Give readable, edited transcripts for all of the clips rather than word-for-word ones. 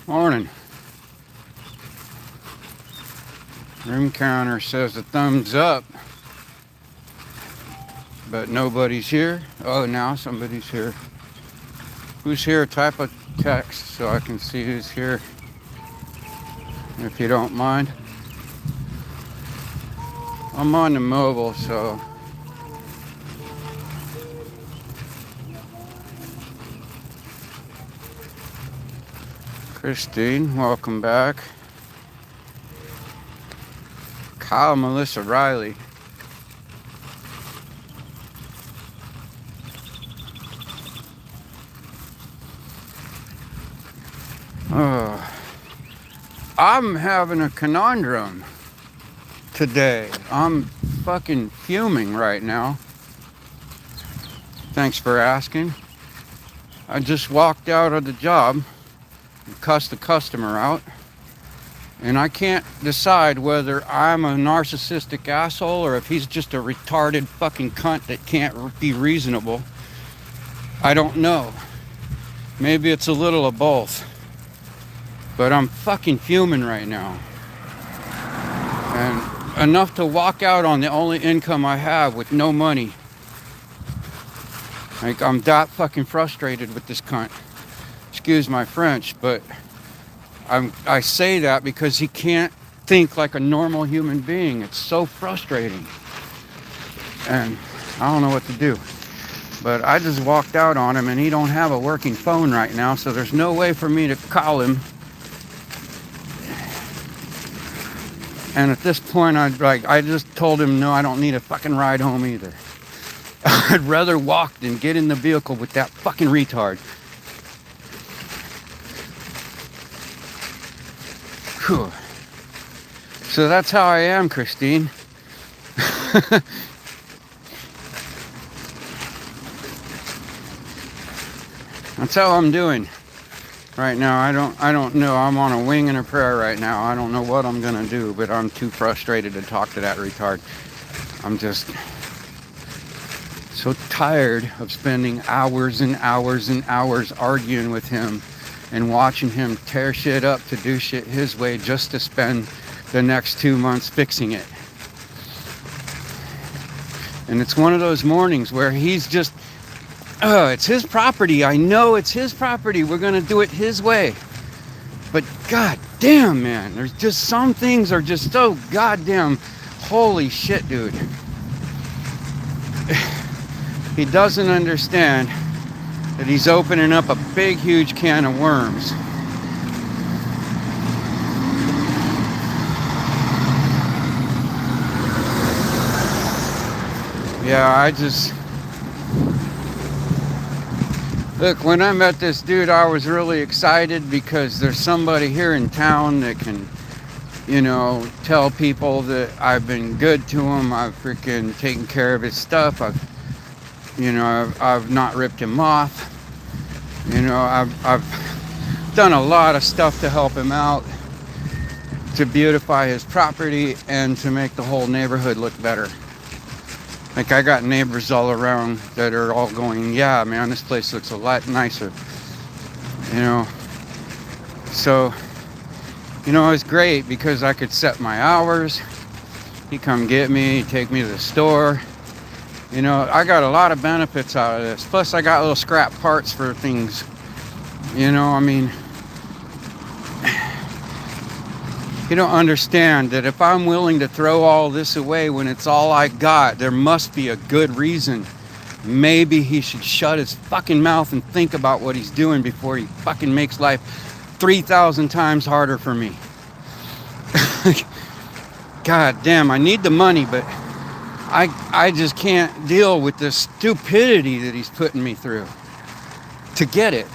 Morning. Room counter says a thumbs up, but nobody's here. Oh, now somebody's here. Who's here? Type a text so I can see who's here, if you don't mind. I'm on the mobile, so Christine, welcome back. Kyle, Melissa, Riley. I'm having a conundrum today. I'm fucking fuming right now. Thanks for asking. I just walked out of the job and cussed the customer out. And I can't decide whether I'm a narcissistic asshole or if he's just a retarded fucking cunt that can't be reasonable. I don't know. Maybe it's a little of both. But I'm fucking fuming right now. And enough to walk out on the only income I have with no money. Like, I'm that fucking frustrated with this cunt. Excuse my French, but I say that because he can't think like a normal human being. It's so frustrating. And I don't know what to do. But I just walked out on him and he don't have a working phone right now, so there's no way for me to call him. And at this point, I just told him, no, I don't need a fucking ride home either. I'd rather walk than get in the vehicle with that fucking retard. Whew. So that's how I am, Christine. That's how I'm doing right now. I don't know. I'm on a wing and a prayer right now. I don't know what I'm gonna do, but I'm too frustrated to talk to that retard. I'm just so tired of spending hours and hours and hours arguing with him and watching him tear shit up to do shit his way just to spend the next 2 months fixing it. And it's one of those mornings where he's just, it's his property. I know it's his property. We're going to do it his way. But god damn, man, there's just some things are just so goddamn, holy shit, dude. He doesn't understand that he's opening up a big, huge can of worms. Yeah, look, when I met this dude, I was really excited because there's somebody here in town that can, tell people that I've been good to him. I've freaking taken care of his stuff. I've not ripped him off. I've done a lot of stuff to help him out, to beautify his property and to make the whole neighborhood look better. Like, I got neighbors all around that are all going, yeah, man, this place looks a lot nicer. So, it was great because I could set my hours. He'd come get me, take me to the store. I got a lot of benefits out of this. Plus, I got little scrap parts for things. You don't understand that if I'm willing to throw all this away when it's all I got, there must be a good reason. Maybe he should shut his fucking mouth and think about what he's doing before he fucking makes life 3,000 times harder for me. God damn, I need the money, but I just can't deal with the stupidity that he's putting me through to get it.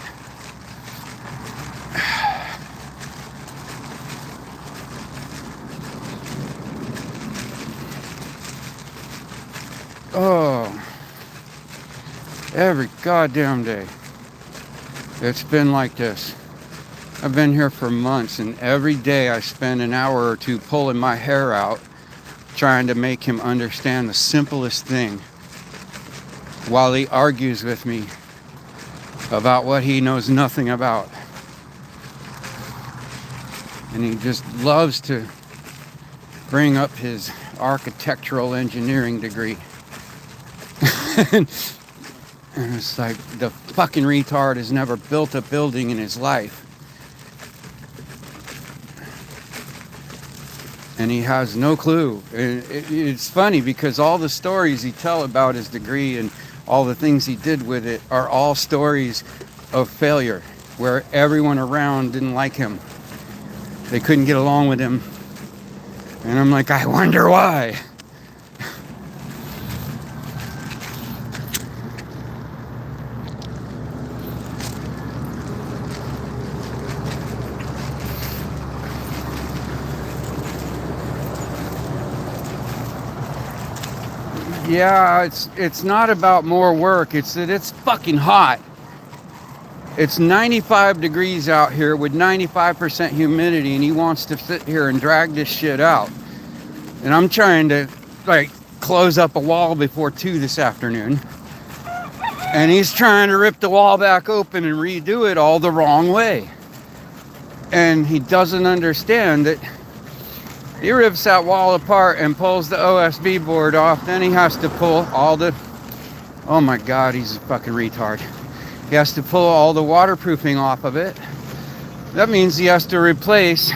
Oh, every goddamn day it's been like this. I've been here for months, and every day I spend an hour or two pulling my hair out trying to make him understand the simplest thing while he argues with me about what he knows nothing about. And he just loves to bring up his architectural engineering degree. And it's like, the fucking retard has never built a building in his life. And he has no clue. It's funny because all the stories he tells about his degree and all the things he did with it are all stories of failure, where everyone around didn't like him. They couldn't get along with him. And I'm like, I wonder why. Yeah, it's not about more work. It's that it's fucking hot. It's 95 degrees out here with 95% humidity, and he wants to sit here and drag this shit out. And I'm trying to, like, close up a wall before 2 this afternoon. And he's trying to rip the wall back open and redo it all the wrong way. And he doesn't understand that he rips that wall apart and pulls the OSB board off. Then he has to pull all the... Oh my God, he's a fucking retard. He has to pull all the waterproofing off of it. That means he has to replace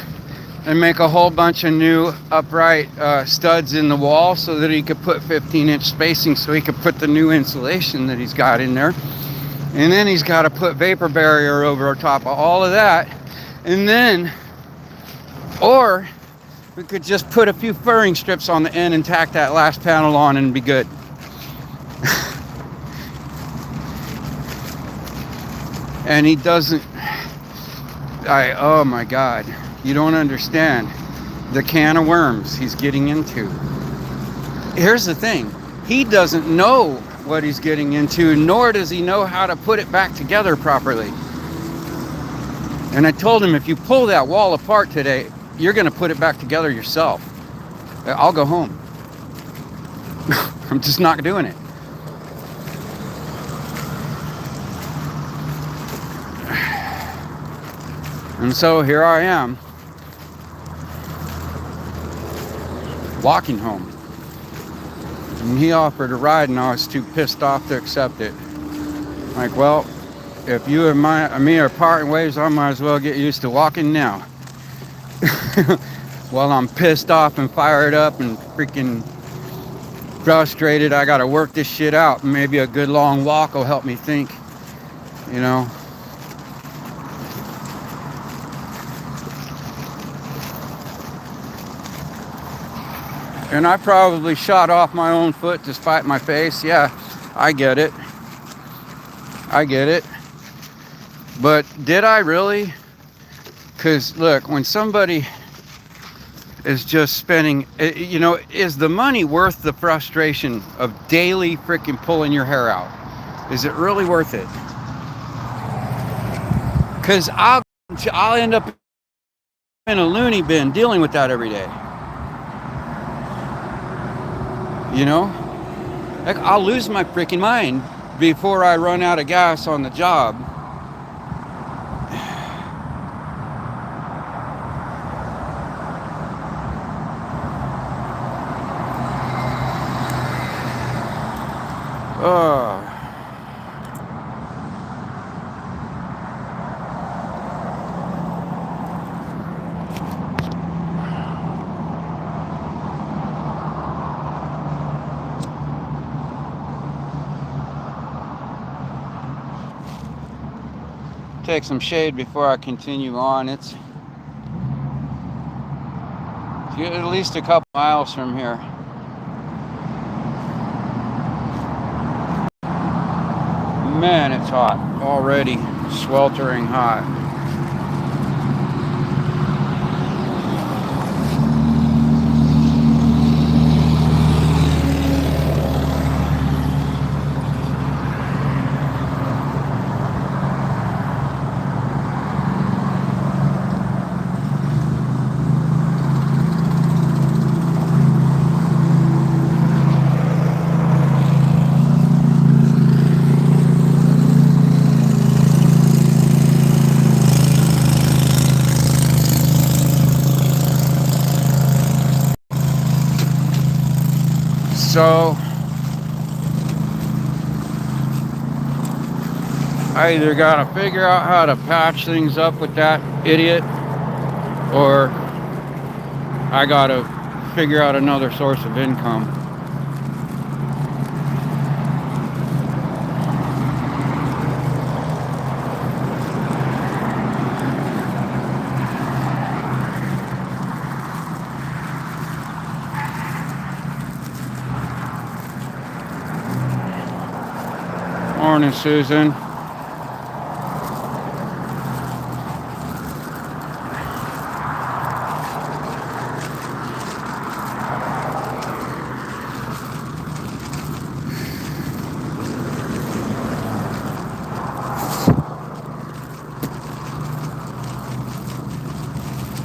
and make a whole bunch of new upright studs in the wall so that he could put 15-inch spacing so he could put the new insulation that he's got in there. And then he's got to put vapor barrier over top of all of that. And then, or we could just put a few furring strips on the end and tack that last panel on and be good. And he doesn't, oh my God, you don't understand the can of worms he's getting into. Here's the thing, he doesn't know what he's getting into, nor does he know how to put it back together properly. And I told him, if you pull that wall apart today, you're gonna put it back together yourself. I'll go home. I'm just not doing it. And so here I am, walking home. And he offered a ride and I was too pissed off to accept it. Like, well, if you and me are parting ways, I might as well get used to walking now. While I'm pissed off and fired up and freaking frustrated, I gotta work this shit out. Maybe a good long walk will help me think, you know. And I probably shot off my own foot to spite my face. Yeah, I get it. I get it. But did I really? Because look, when somebody is just spending, you know, is the money worth the frustration of daily freaking pulling your hair out? Is it really worth it? Because I'll end up in a loony bin dealing with that every day. You know, like, I'll lose my freaking mind before I run out of gas on the job. Take some shade before I continue on. It's at least a couple miles from here. Man, it's hot already, sweltering hot. So I either gotta figure out how to patch things up with that idiot, or I gotta figure out another source of income. Morning, Susan.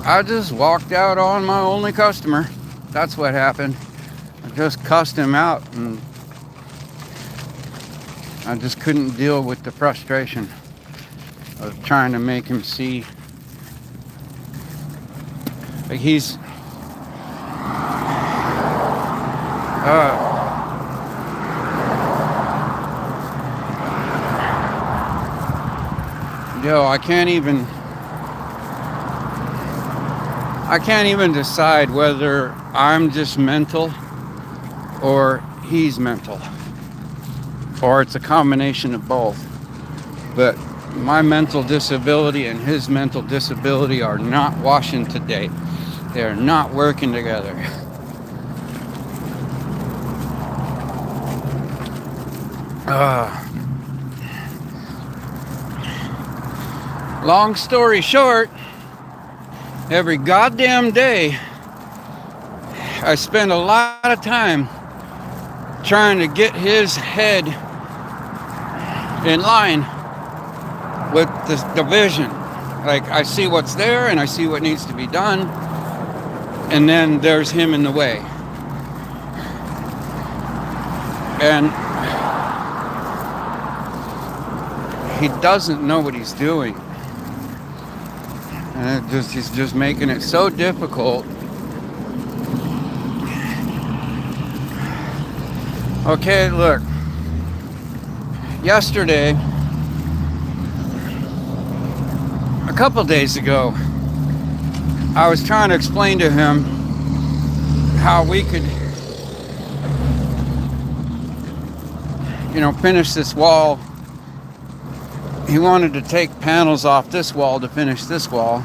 I just walked out on my only customer. That's what happened. I just cussed him out, and I just couldn't deal with the frustration of trying to make him see. Like he's I can't even decide whether I'm just mental or he's mental, or it's a combination of both. But my mental disability and his mental disability are not washing today. They're not working together. Long story short, every goddamn day I spend a lot of time trying to get his head in line with the vision. Like, I see what's there and I see what needs to be done, and then there's him in the way. And he doesn't know what he's doing. And he's just making it so difficult. Okay, look. Yesterday, a couple days ago, I was trying to explain to him how we could, finish this wall. He wanted to take panels off this wall to finish this wall.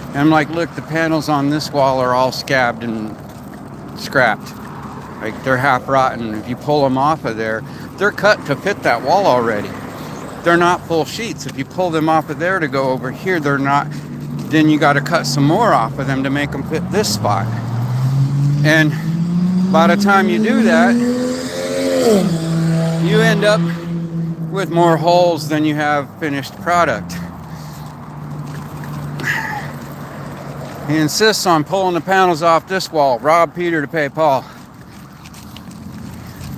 And I'm like, look, the panels on this wall are all scabbed and scrapped. Like, they're half rotten. If you pull them off of there, they're cut to fit that wall already. They're not full sheets. If you pull them off of there to go over here, they're not. Then you got to cut some more off of them to make them fit this spot. And by the time you do that, you end up with more holes than you have finished product. He insists on pulling the panels off this wall. Rob Peter to pay Paul.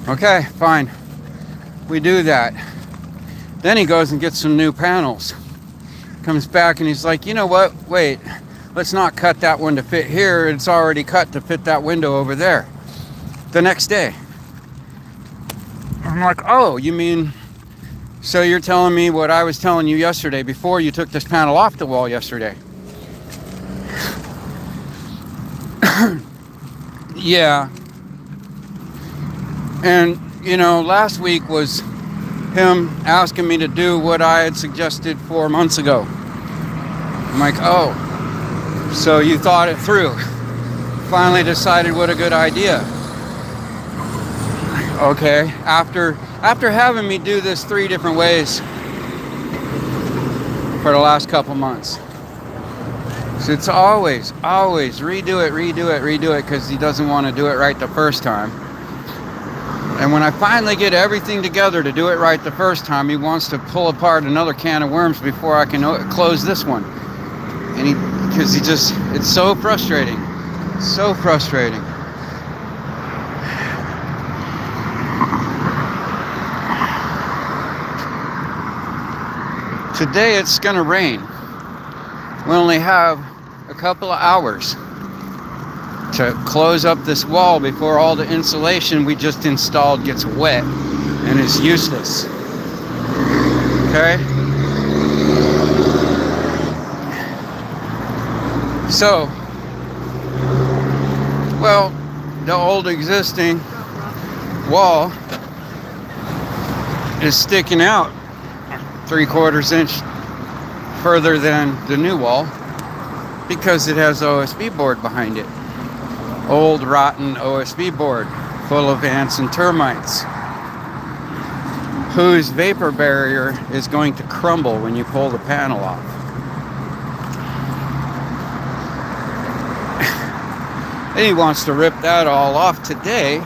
Okay, fine. We do that. Then he goes and gets some new panels. Comes back and he's like, you know what? Wait, let's not cut that one to fit here. It's already cut to fit that window over there. The next day. I'm like, oh, you mean, so you're telling me what I was telling you yesterday before you took this panel off the wall yesterday? Yeah. And, last week was him asking me to do what I had suggested 4 months ago. I'm like, oh, so you thought it through. Finally decided what a good idea. Okay, after having me do this 3 different ways for the last couple months. So it's always redo it, because he doesn't want to do it right the first time. And when I finally get everything together to do it right the first time, he wants to pull apart another can of worms before I can close this one. And it's so frustrating. So frustrating. Today it's gonna rain. We only have a couple of hours to close up this wall before all the insulation we just installed gets wet and is useless. Okay? So, well, the old existing wall is sticking out 3/4 inch further than the new wall because it has OSB board behind it. Old rotten OSB board full of ants and termites, whose vapor barrier is going to crumble when you pull the panel off. And he wants to rip that all off today,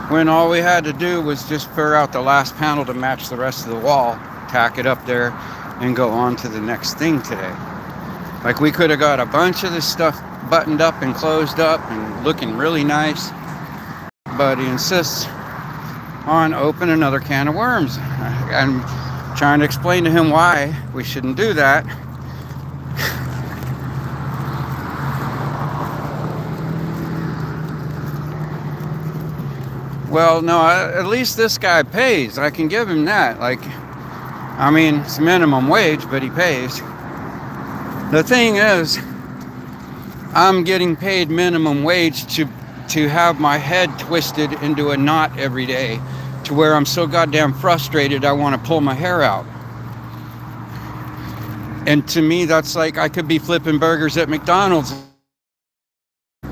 when all we had to do was just fur out the last panel to match the rest of the wall, tack it up there, and go on to the next thing today. Like, we could have got a bunch of this stuff buttoned up and closed up and looking really nice, but he insists on opening another can of worms. I'm trying to explain to him why we shouldn't do that. Well, no, at least this guy pays. I can give him that. Like, I mean, it's minimum wage, but he pays. The thing is, I'm getting paid minimum wage to have my head twisted into a knot every day, to where I'm so goddamn frustrated I want to pull my hair out. And to me, that's like I could be flipping burgers at McDonald's.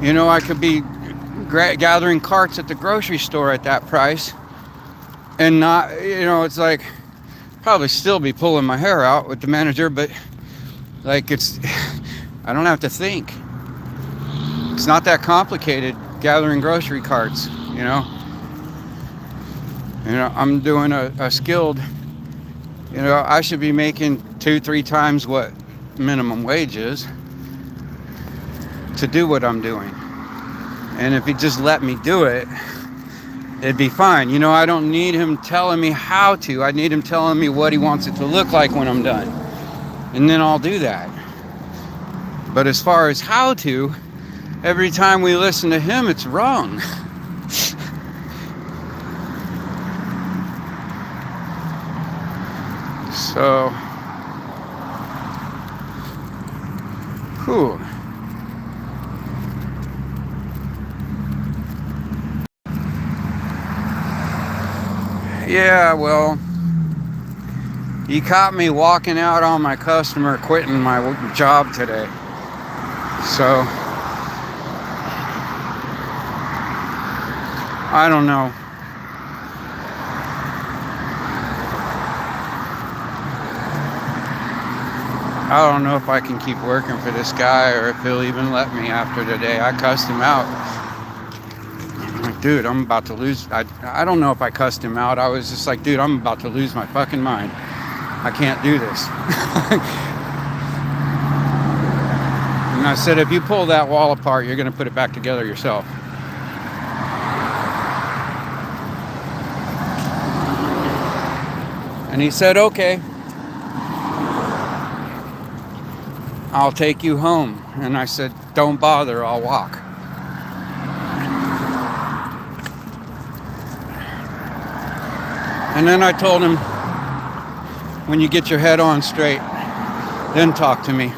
You know, I could be gathering carts at the grocery store at that price, and not, you know, it's like probably still be pulling my hair out with the manager, but like, it's, I don't have to think. It's not that complicated gathering grocery carts, you know. I'm doing a skilled, you know, I should be making 2-3 times what minimum wage is to do what I'm doing. And if he just let me do it, it'd be fine. You know, I don't need him telling me how to. I need him telling me what he wants it to look like when I'm done. And then I'll do that. But as far as how to, every time we listen to him, it's wrong. So, whew. Yeah, well, he caught me walking out on my customer quitting my job today. So, I don't know. I don't know if I can keep working for this guy or if he'll even let me after today. I cussed him out. Like, dude, I'm about to lose. I don't know if I cussed him out. I was just like, dude, I'm about to lose my fucking mind. I can't do this. And I said, if you pull that wall apart, you're going to put it back together yourself. And he said, okay, I'll take you home. And I said, don't bother, I'll walk. And then I told him, when you get your head on straight, then talk to me.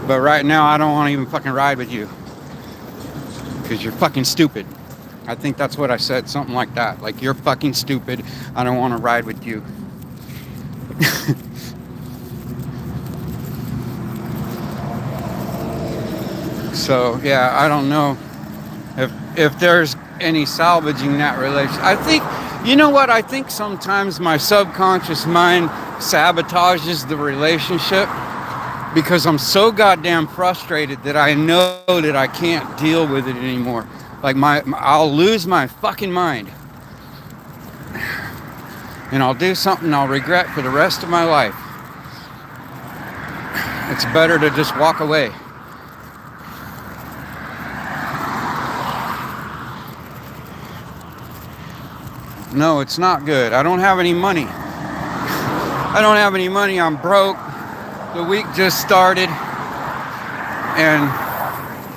But right now, I don't want to even fucking ride with you, because you're fucking stupid. I think that's what I said, something like that. Like, you're fucking stupid, I don't want to ride with you. So, yeah, I don't know if there's any salvaging that relationship. I think, you know what, I think sometimes my subconscious mind sabotages the relationship because I'm so goddamn frustrated that I know that I can't deal with it anymore. Like, I'll lose my fucking mind. And I'll do something I'll regret for the rest of my life. It's better to just walk away. No, it's not good. I don't have any money. I'm broke. The week just started, and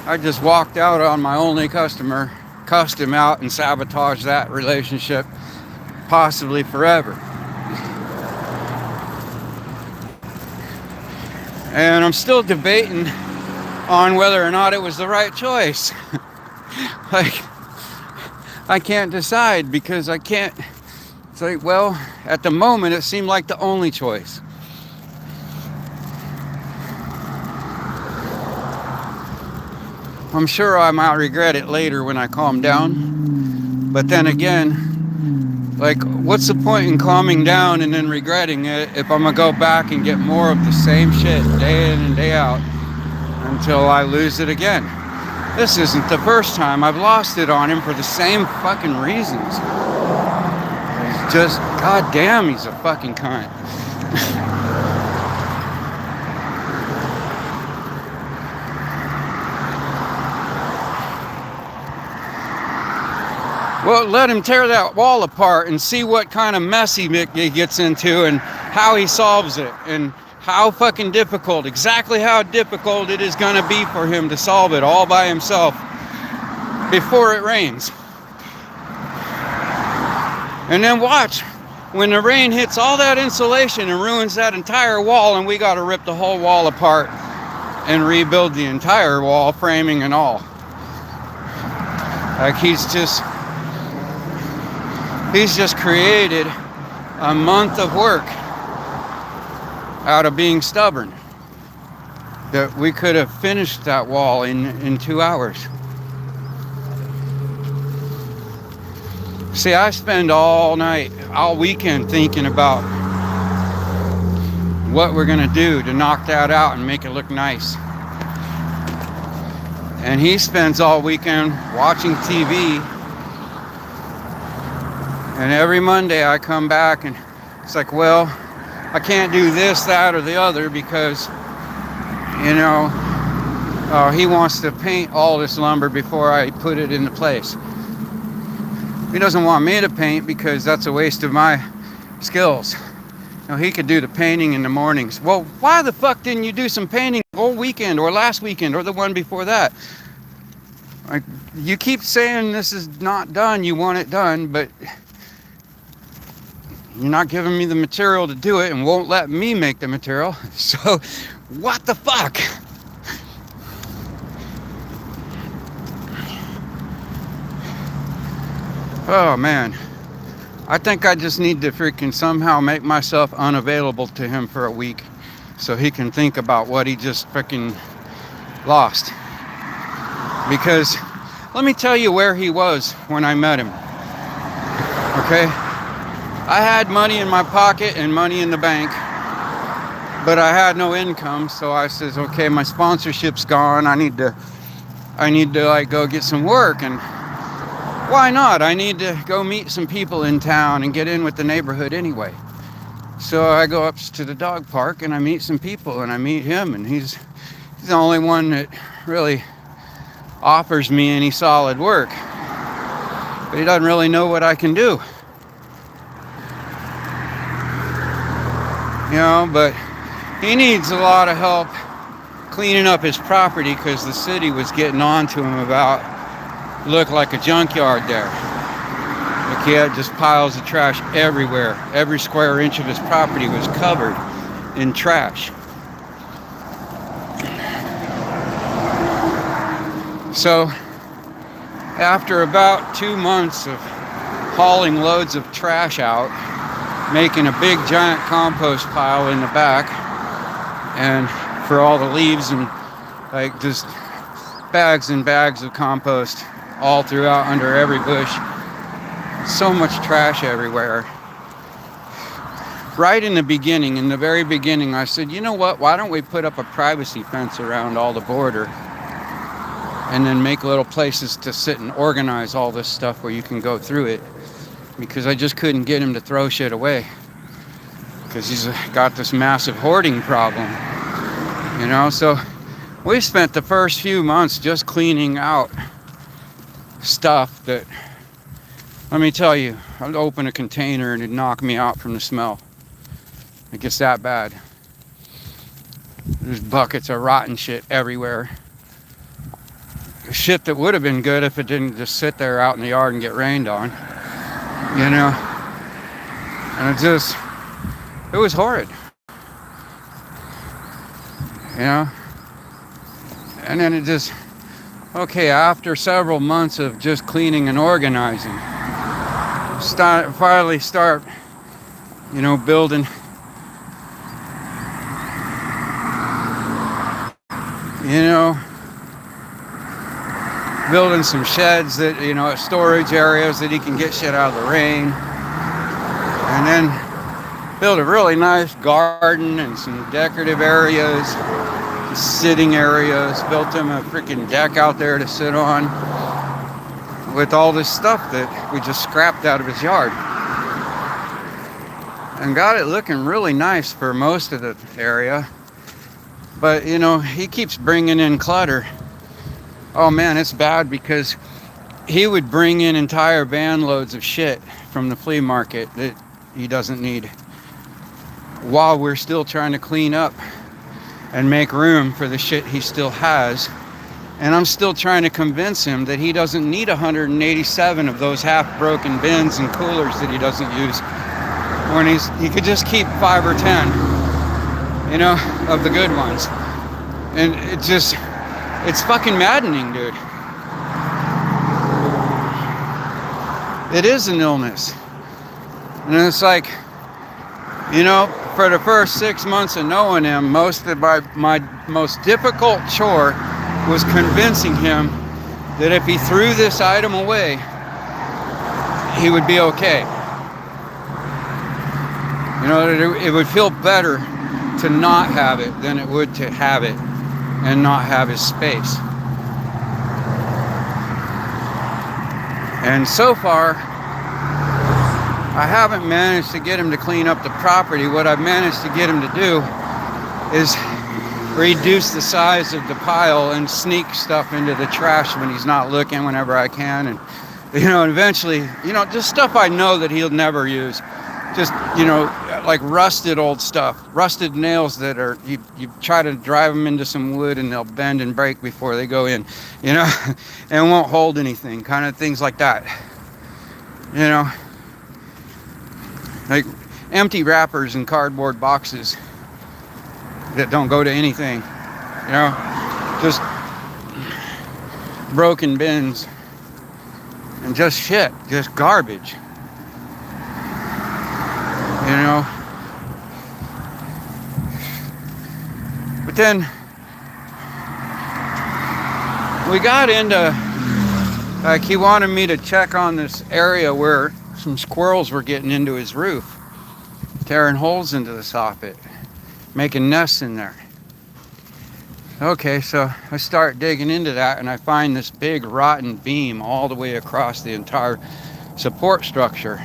I just walked out on my only customer, cussed him out, and sabotaged that relationship, possibly forever. And I'm still debating on whether or not it was the right choice. Like, I can't decide because I can't. It's like, well, at the moment it seemed like the only choice. I'm sure I might regret it later when I calm down. But then again, like, what's the point in calming down and then regretting it if I'm gonna go back and get more of the same shit day in and day out until I lose it again? This isn't the first time I've lost it on him for the same fucking reasons. It's just, goddamn, he's a fucking cunt. Well, let him tear that wall apart and see what kind of mess he gets into and how he solves it and how fucking difficult, exactly how difficult it is gonna be for him to solve it all by himself before it rains. And then watch, when the rain hits all that insulation and ruins that entire wall and we gotta rip the whole wall apart and rebuild the entire wall, framing and all. Like, he's just created a month of work out of being stubborn. That we could have finished that wall in 2 hours. See, I spend all night, all weekend thinking about what we're gonna do to knock that out and make it look nice. And he spends all weekend watching TV. And every Monday I come back and it's like, well, I can't do this, that, or the other because, you know, he wants to paint all this lumber before I put it into place. He doesn't want me to paint because that's a waste of my skills. You know, he could do the painting in the mornings. Well, why the fuck didn't you do some painting all weekend or last weekend or the one before that? Like, you keep saying this is not done, you want it done, but you're not giving me the material to do it and won't let me make the material. So, what the fuck? Oh, man. I think I just need to freaking somehow make myself unavailable to him for a week so he can think about what he just freaking lost. Because let me tell you where he was when I met him. Okay? I had money in my pocket and money in the bank, but I had no income, so I says, okay, my sponsorship's gone. I need to like go get some work, and why not? I need to go meet some people in town and get in with the neighborhood anyway. So I go up to the dog park and I meet some people and I meet him, and he's the only one that really offers me any solid work. But he doesn't really know what I can do. You know, but he needs a lot of help cleaning up his property because the city was getting on to him about looked like a junkyard there. Like, he had just piles of trash everywhere. Every square inch of his property was covered in trash. So after about 2 months of hauling loads of trash out, making a big giant compost pile in the back, and for all the leaves and like just bags and bags of compost all throughout under every bush, so much trash everywhere. Right in the beginning, in the very beginning, I said, you know what, why don't we put up a privacy fence around all the border and then make little places to sit and organize all this stuff where you can go through it. Because I just couldn't get him to throw shit away. Because he's got this massive hoarding problem. You know, so we spent the first few months just cleaning out stuff that, let me tell you, I'd open a container and it'd knock me out from the smell. It gets that bad. There's buckets of rotten shit everywhere. Shit that would have been good if it didn't just sit there out in the yard and get rained on. You know? And it was horrid. You know? And then okay, after several months of just cleaning and organizing, finally start, building, building some sheds that, storage areas that he can get shit out of the rain. And then build a really nice garden and some decorative areas, sitting areas. Built him a freaking deck out there to sit on with all this stuff that we just scrapped out of his yard. And got it looking really nice for most of the area. But, he keeps bringing in clutter. Oh man, it's bad because he would bring in entire van loads of shit from the flea market that he doesn't need while we're still trying to clean up and make room for the shit he still has. And I'm still trying to convince him that he doesn't need 187 of those half-broken bins and coolers that he doesn't use, when he could just keep 5 or 10, of the good ones. And it's fucking maddening, dude. It is an illness. And it's like, for the first 6 months of knowing him, my most difficult chore was convincing him that if he threw this item away, he would be okay. It would feel better to not have it than it would to have it and not have his space. And so far, I haven't managed to get him to clean up the property. What I've managed to get him to do is reduce the size of the pile and sneak stuff into the trash when he's not looking whenever I can. And, eventually, just stuff I know that he'll never use. Just, like rusted old stuff, rusted nails that are, you try to drive them into some wood and they'll bend and break before they go in, and won't hold anything, kind of things like that. Like empty wrappers and cardboard boxes that don't go to anything, just broken bins and just shit, just garbage, But then we got into, like, he wanted me to check on this area where some squirrels were getting into his roof, tearing holes into the soffit, making nests in there. Okay, so I start digging into that and I find this big rotten beam all the way across the entire support structure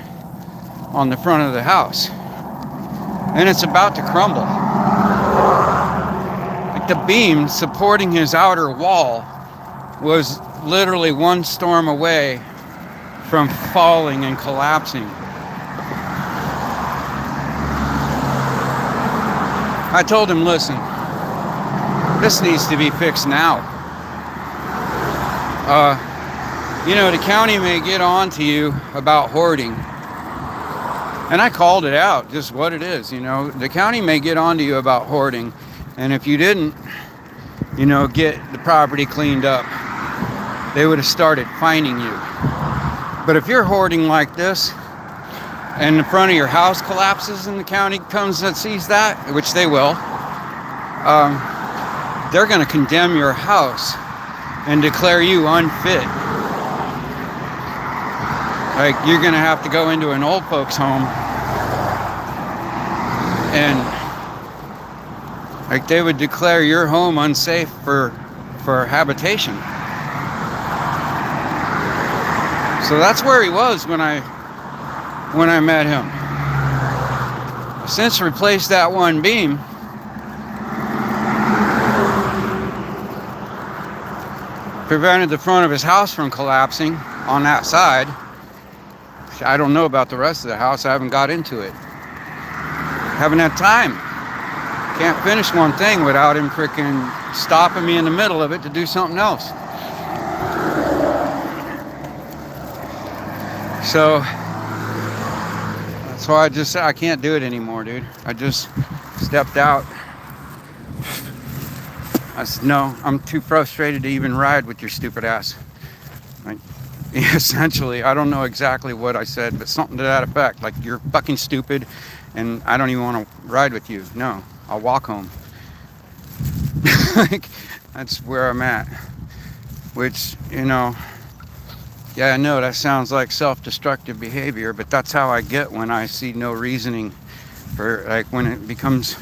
on the front of the house. And it's about to crumble. Like, the beam supporting his outer wall was literally one storm away from falling and collapsing. I told him, listen, this needs to be fixed now. The county may get on to you about hoarding. And I called it out, just what it is, The county may get on to you about hoarding. And if you didn't, get the property cleaned up, they would have started fining you. But if you're hoarding like this, and the front of your house collapses and the county comes and sees that, which they will, they're going to condemn your house and declare you unfit. Like, you're going to have to go into an old folks home and, like, they would declare your home unsafe for habitation. So that's where he was when I met him. I've since replaced that one beam. Prevented the front of his house from collapsing on that side. I don't know about the rest of the house. I haven't got into it. Haven't had time. Can't finish one thing without him freaking stopping me in the middle of it to do something else. So that's why I can't do it anymore, dude. I just stepped out. I said, no, I'm too frustrated to even ride with your stupid ass. Like, essentially, I don't know exactly what I said, but something to that effect. Like, you're fucking stupid, and I don't even want to ride with you. No, I'll walk home. Like, that's where I'm at. Which, yeah, I know that sounds like self-destructive behavior, but that's how I get when I see no reasoning for, like, when it becomes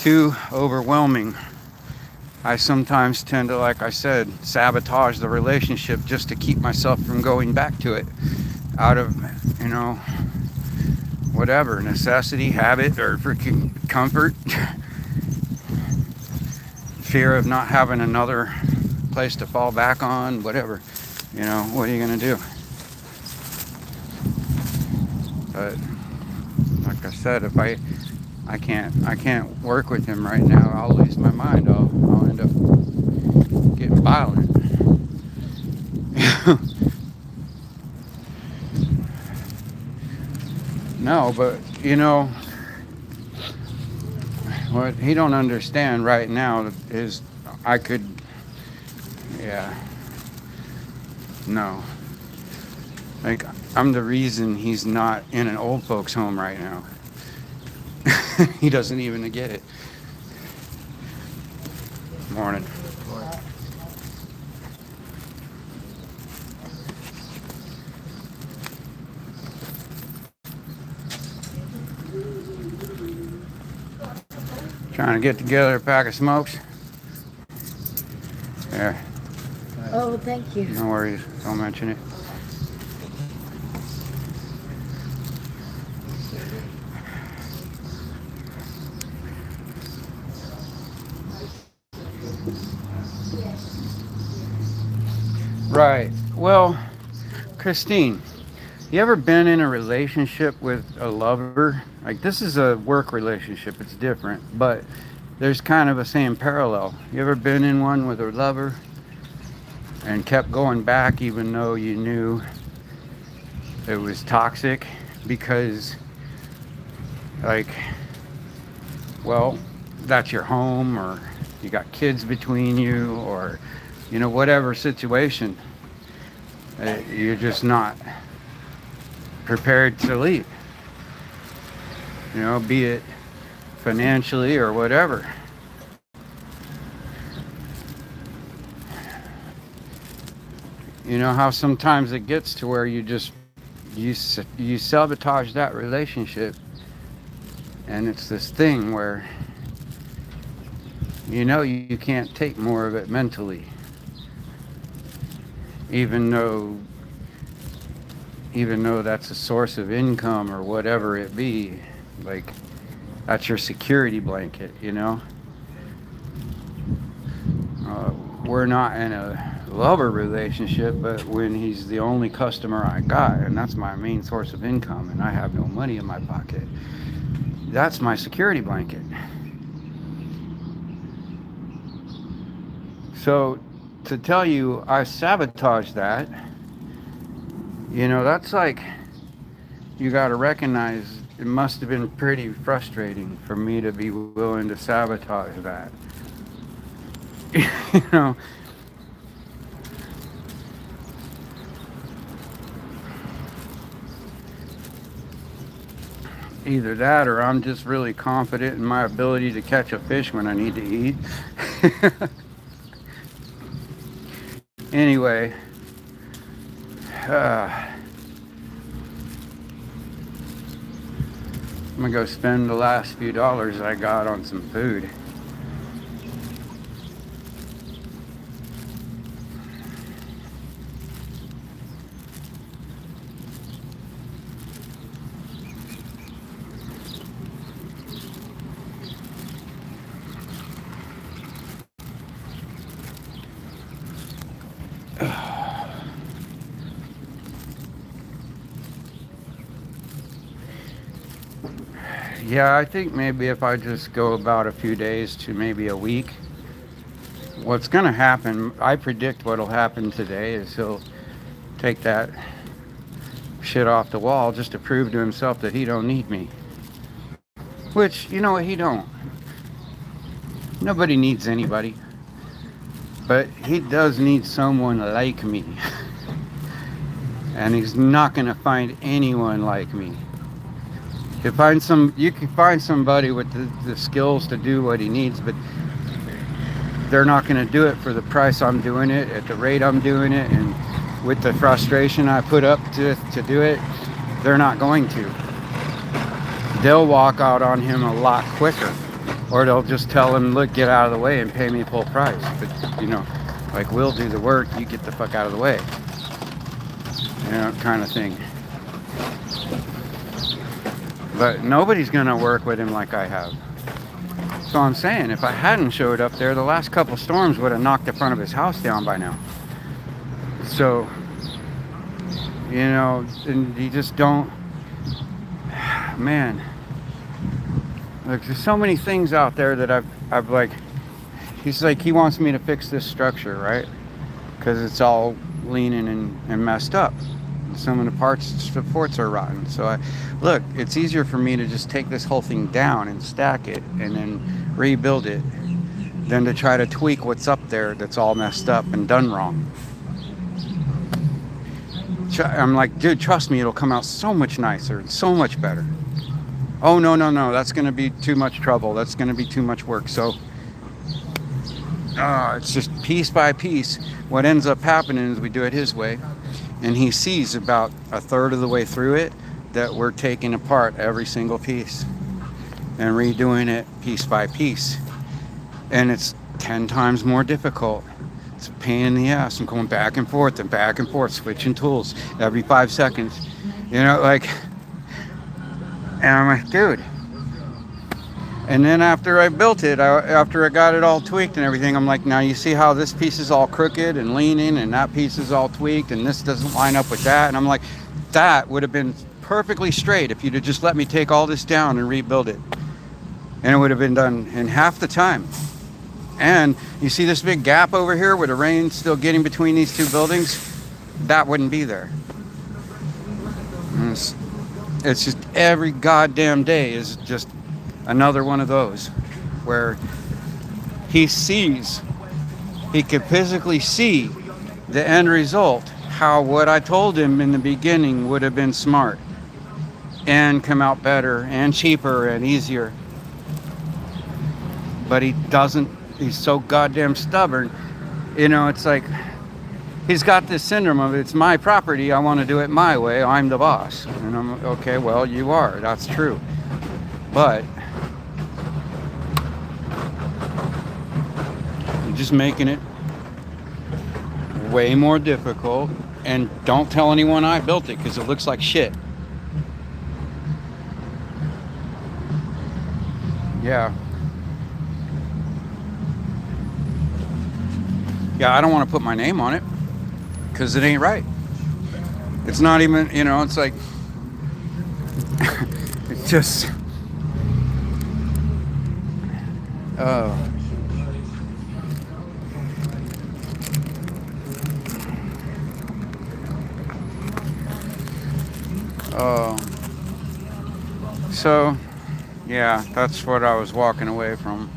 too overwhelming. I sometimes tend to, like I said, sabotage the relationship just to keep myself from going back to it out of, whatever, necessity, habit, or freaking comfort. Fear of not having another place to fall back on, whatever. What are you going to do? But like I said, if I can't work with him right now, I'll lose my mind. I'll end up getting violent. No, but what he don't understand right now is no. Like, I'm the reason he's not in an old folks home right now. He doesn't even get it. Morning. Trying to get together a pack of smokes. There. Oh, thank you. No worries. Don't mention it. Right. Well, Christine, you ever been in a relationship with a lover? Like, this is a work relationship. It's different, but there's kind of a same parallel. You ever been in one with a lover and kept going back even though you knew it was toxic because, like, well, that's your home, or you got kids between you, or whatever situation, you're just not prepared to leave, be it financially or whatever. You know how sometimes it gets to where you sabotage that relationship, and it's this thing where you can't take more of it mentally, even though that's a source of income or whatever it be. Like, that's your security blanket. We're not in a lover relationship, but when he's the only customer I got, and that's my main source of income, and I have no money in my pocket, that's my security blanket. So to tell you I sabotaged that, that's like, you got to recognize it must have been pretty frustrating for me to be willing to sabotage that. Either that, or I'm just really confident in my ability to catch a fish when I need to eat. Anyway, I'm gonna go spend the last few dollars I got on some food. Yeah, I think maybe if I just go about a few days to maybe a week, what's going to happen, I predict what'll happen today is he'll take that shit off the wall just to prove to himself that he don't need me. Which, you know what, he don't. Nobody needs anybody. But he does need someone like me. And he's not going to find anyone like me. You can find somebody with the skills to do what he needs, but they're not going to do it for the price I'm doing it, at the rate I'm doing it, and with the frustration I put up to do it. They're not going to. They'll walk out on him a lot quicker, or they'll just tell him, look, get out of the way and pay me full price. But, you know, like, we'll do the work, you get the fuck out of the way. You know, kind of thing. But nobody's gonna work with him like I have. So I'm saying, if I hadn't showed up there, the last couple storms would have knocked the front of his house down by now. So, you know, and you just don't, man, like, there's so many things out there that I've like, he's like, he wants me to fix this structure, right? Because it's all leaning and messed up. Some of the parts, supports are rotten. So look, it's easier for me to just take this whole thing down and stack it and then rebuild it than to try to tweak what's up there that's all messed up and done wrong. I'm like, dude, trust me, it'll come out so much nicer and so much better. Oh, no, that's going to be too much trouble. That's going to be too much work. So it's just piece by piece. What ends up happening is we do it his way. And he sees about a third of the way through it that we're taking apart every single piece and redoing it piece by piece. And it's 10 times more difficult. It's a pain in the ass. I'm going back and forth, switching tools every 5 seconds. You know, like, and I'm like, dude. And then after I built it, after I got it all tweaked and everything, I'm like, now you see how this piece is all crooked and leaning and that piece is all tweaked and this doesn't line up with that. And I'm like, that would have been perfectly straight if you'd have just let me take all this down and rebuild it. And it would have been done in half the time. And you see this big gap over here where the rain's still getting between these two buildings? That wouldn't be there. And it's just every goddamn day is just another one of those where he could physically see the end result, how what I told him in the beginning would have been smart and come out better and cheaper and easier. But he doesn't, he's so goddamn stubborn. You know, it's like, he's got this syndrome of, it's my property, I want to do it my way, I'm the boss. And I'm, okay, well, you are, that's true. But just making it way more difficult, and don't tell anyone I built it because it looks like shit. Yeah, I don't want to put my name on it because it ain't right. It's not even, you know, it's like it's just so, yeah, that's what I was walking away from.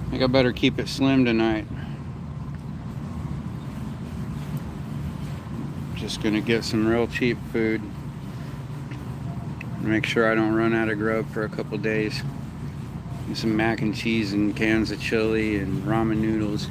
I think I better keep it slim tonight. Just gonna get some real cheap food. Make sure I don't run out of grub for a couple days. And some mac and cheese and cans of chili and ramen noodles.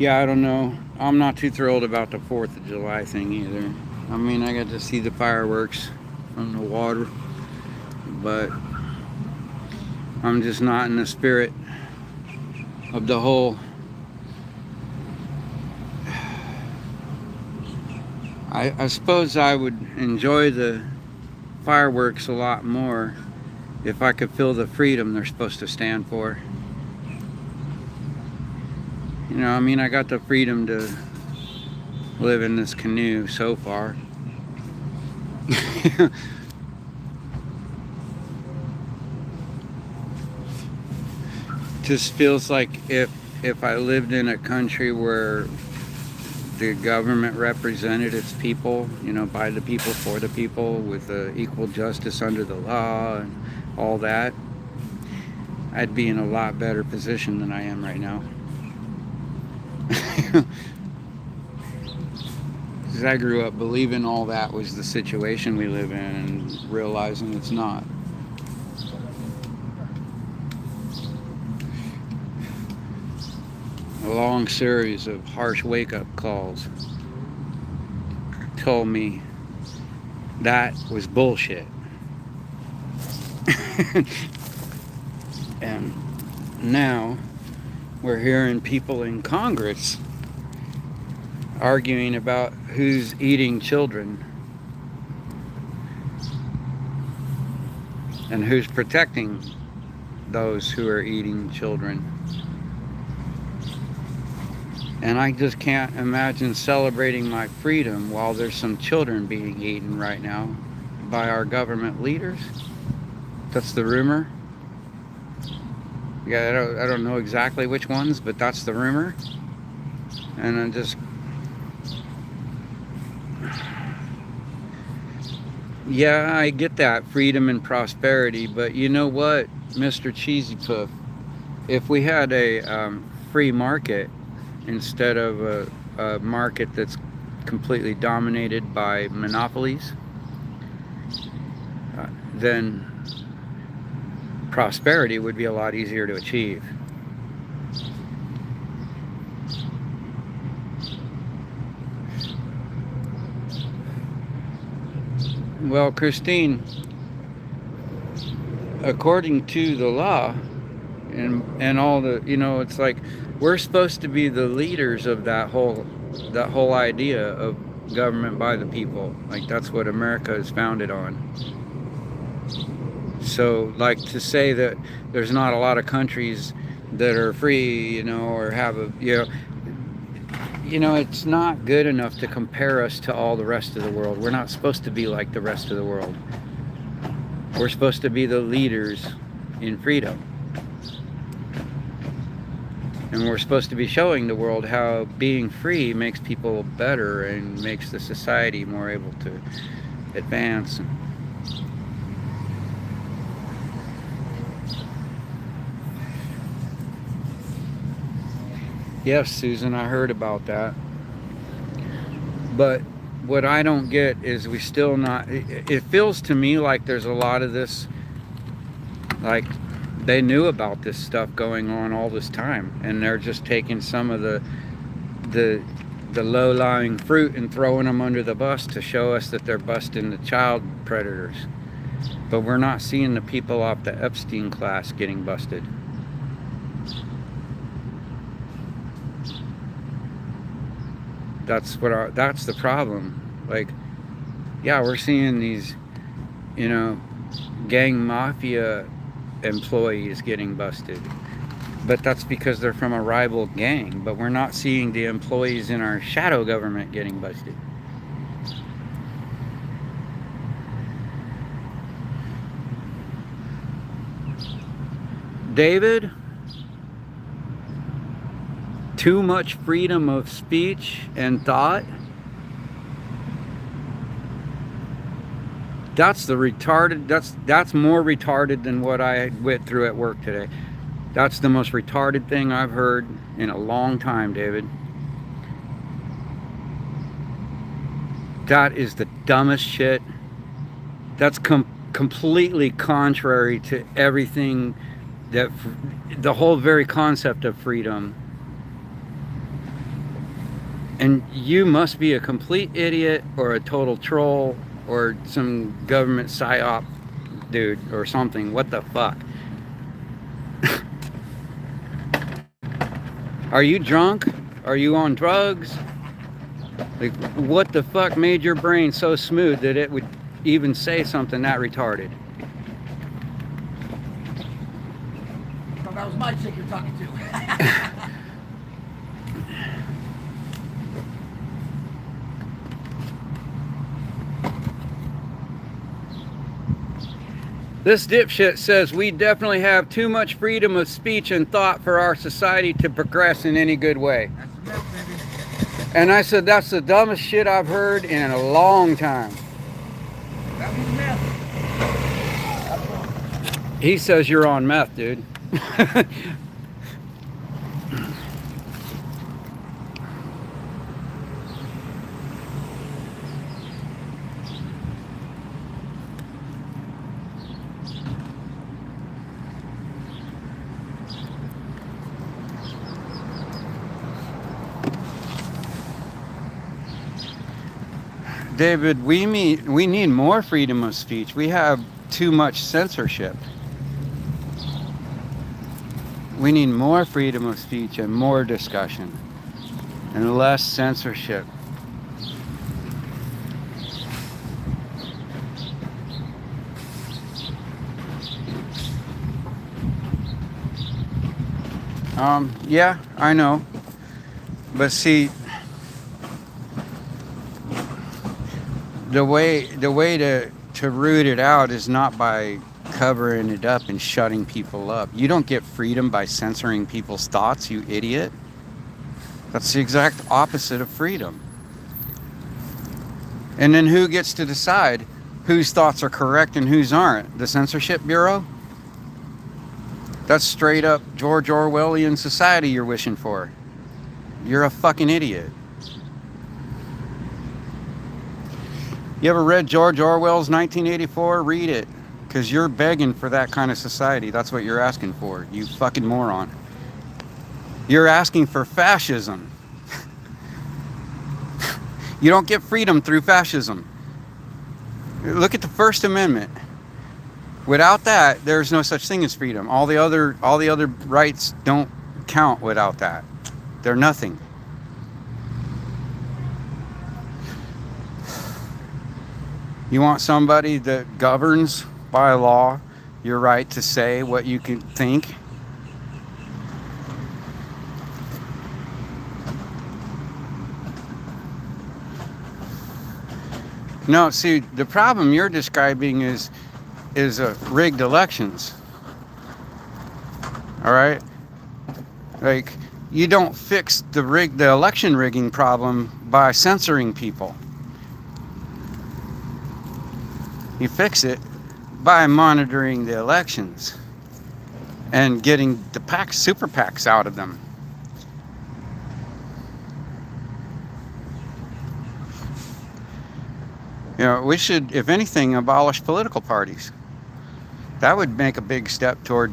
Yeah, I don't know. I'm not too thrilled about the 4th of July thing either. I mean, I got to see the fireworks from the water, but I'm just not in the spirit of the whole. I suppose I would enjoy the fireworks a lot more if I could feel the freedom they're supposed to stand for. You know, I mean, I got the freedom to live in this canoe so far. Just feels like if I lived in a country where the government represented its people, you know, by the people, for the people, with equal justice under the law and all that, I'd be in a lot better position than I am right now. Because I grew up believing all that was the situation we live in and realizing it's not. A long series of harsh wake-up calls told me that was bullshit. And now we're hearing people in Congress arguing about who's eating children and who's protecting those who are eating children. And I just can't imagine celebrating my freedom while there's some children being eaten right now by our government leaders. That's the rumor. Yeah, I don't know exactly which ones, but that's the rumor. And I'm just... Yeah, I get that, freedom and prosperity, but you know what, Mr. Cheesy Puff? If we had a free market instead of a market that's completely dominated by monopolies, then prosperity would be a lot easier to achieve. Well, Christine, according to the law and all the, you know, it's like we're supposed to be the leaders of that whole idea of government by the people. Like, that's what America is founded on. So, like, to say that there's not a lot of countries that are free, you know, or have a, you know, it's not good enough to compare us to all the rest of the world. We're not supposed to be like the rest of the world. We're supposed to be the leaders in freedom. And we're supposed to be showing the world how being free makes people better and makes the society more able to advance. Yes, Susan, I heard about that. But what I don't get is we still not... It feels to me like there's a lot of this, like, they knew about this stuff going on all this time, and they're just taking some of the low-lying fruit and throwing them under the bus to show us that they're busting the child predators. But we're not seeing the people off the Epstein class getting busted. That's the problem. Like, yeah, we're seeing these, you know, gang mafia employees getting busted, but that's because they're from a rival gang. But we're not seeing the employees in our shadow government getting busted. David, too much freedom of speech and thought. That's the retarded, that's more retarded than what I went through at work today. That's the most retarded thing I've heard in a long time, David. That is the dumbest shit. That's completely contrary to everything that, the whole very concept of freedom. And you must be a complete idiot or a total troll or some government psyop dude or something. What the fuck? Are you drunk? Are you on drugs? Like, what the fuck made your brain so smooth that it would even say something that retarded? Well, that was my chick you're talking to. This dipshit says we definitely have too much freedom of speech and thought for our society to progress in any good way. That's the myth, baby. And I said, that's the dumbest shit I've heard in a long time. That was myth. He says you're on meth, dude. David, we need more freedom of speech. We have too much censorship. We need more freedom of speech and more discussion and less censorship. Yeah, I know. But see, the way to root it out is not by covering it up and shutting people up. You don't get freedom by censoring people's thoughts, you idiot. That's the exact opposite of freedom. And then who gets to decide whose thoughts are correct and whose aren't? The Censorship Bureau? That's straight up George Orwellian society you're wishing for. You're a fucking idiot. You ever read George Orwell's 1984? Read it. Because you're begging for that kind of society. That's what you're asking for, you fucking moron. You're asking for fascism. You don't get freedom through fascism. Look at the First Amendment. Without that, there's no such thing as freedom. All the other rights don't count without that. They're nothing. You want somebody that governs by law your right to say what you can think? No, see, the problem you're describing is rigged elections. All right? Like, you don't fix the election rigging problem by censoring people. You fix it by monitoring the elections and getting the super PACs out of them. You know, we should, if anything, abolish political parties. That would make a big step toward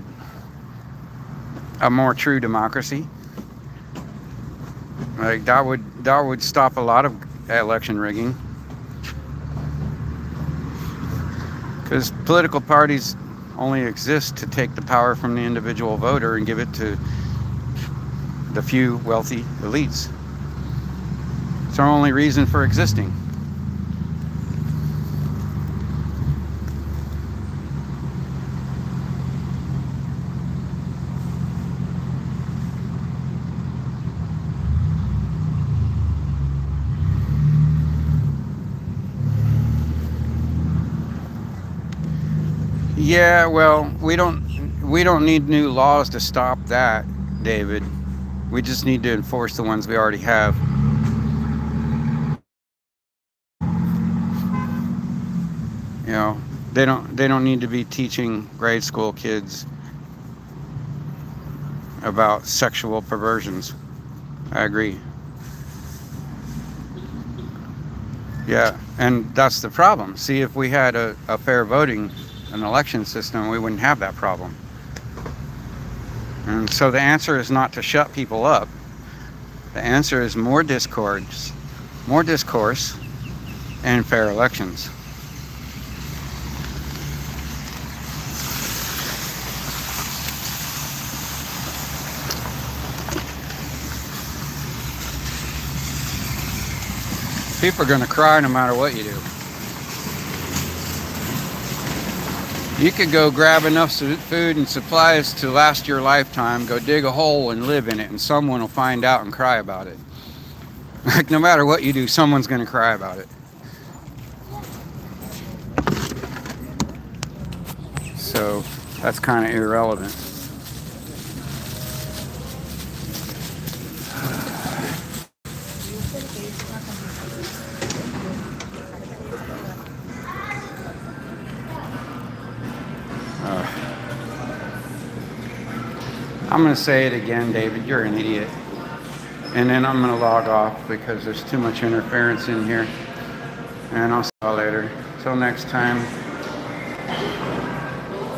a more true democracy. Like, that would stop a lot of election rigging. Because political parties only exist to take the power from the individual voter and give it to the few wealthy elites. It's our only reason for existing. Yeah, well, we don't need new laws to stop that, David. We just need to enforce the ones we already have. You know, they don't need to be teaching grade school kids about sexual perversions. I agree. Yeah, and that's the problem. See, if we had a fair voting, an election system, we wouldn't have that problem. And so the answer is not to shut people up. The answer is more discourse, and fair elections. People are going to cry no matter what you do. You could go grab enough food and supplies to last your lifetime, go dig a hole and live in it, and someone will find out and cry about it. Like, no matter what you do, someone's going to cry about it. So that's kind of irrelevant. I'm going to say it again, David, you're an idiot. And then I'm going to log off because there's too much interference in here. And I'll see you all later. Till next time.